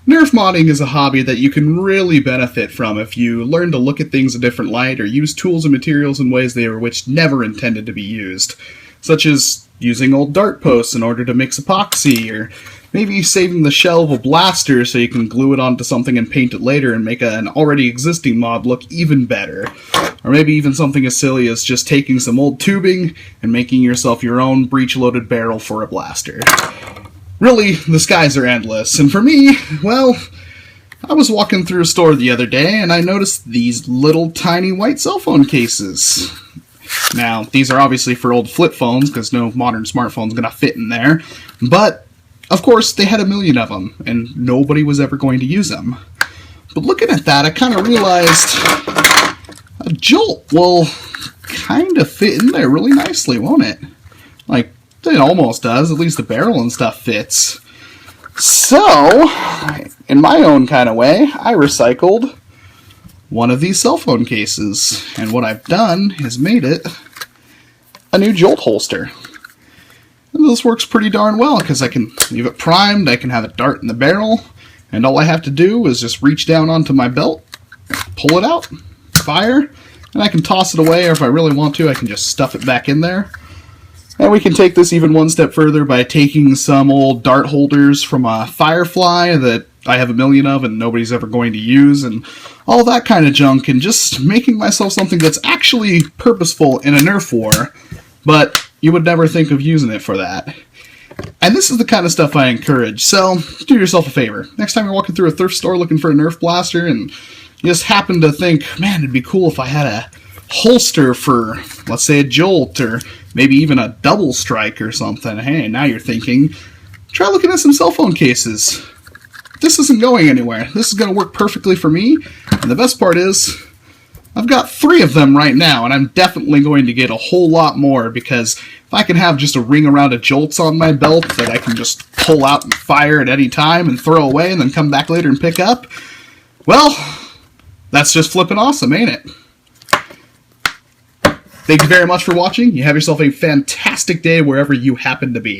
Nerf modding is a hobby that you can really benefit from if you learn to look at things a different light or use tools and materials in ways they were which never intended to be used, such as using old dart posts in order to mix epoxy, or maybe saving the shell of a blaster so you can glue it onto something and paint it later and make an already existing mod look even better. Or maybe even something as silly as just taking some old tubing and making yourself your own breech-loaded barrel for a blaster. Really, the skies are endless, and for me, well, I was walking through a store the other day and I noticed these little tiny white cell phone cases. Now, these are obviously for old flip phones, because no modern smartphone's gonna fit in there, but of course they had a million of them, and nobody was ever going to use them. But looking at that, I kind of realized a Jolt will kind of fit in there really nicely, won't it? Like, it almost does, at least the barrel and stuff fits. So, in my own kind of way, I recycled one of these cell phone cases, and what I've done is made it a new Jolt holster. And this works pretty darn well, because I can leave it primed, I can have it dart in the barrel, and all I have to do is just reach down onto my belt, pull it out, fire, and I can toss it away, or if I really want to, I can just stuff it back in there. And we can take this even one step further by taking some old dart holders from a Firefly that I have a million of and nobody's ever going to use, and all that kind of junk, and just making myself something that's actually purposeful in a Nerf war, but you would never think of using it for that. And this is the kind of stuff I encourage, so do yourself a favor. Next time you're walking through a thrift store looking for a Nerf blaster and you just happen to think, man, it'd be cool if I had a holster for, let's say, a Jolt, or maybe even a double strike or something. Hey, now you're thinking, try looking at some cell phone cases. This isn't going anywhere. This is going to work perfectly for me, and the best part is, I've got 3 of them right now, and I'm definitely going to get a whole lot more, because if I can have just a ring around of Jolts on my belt that I can just pull out and fire at any time and throw away and then come back later and pick up, well, that's just flippin' awesome, ain't it? Thank you very much for watching. You have yourself a fantastic day wherever you happen to be.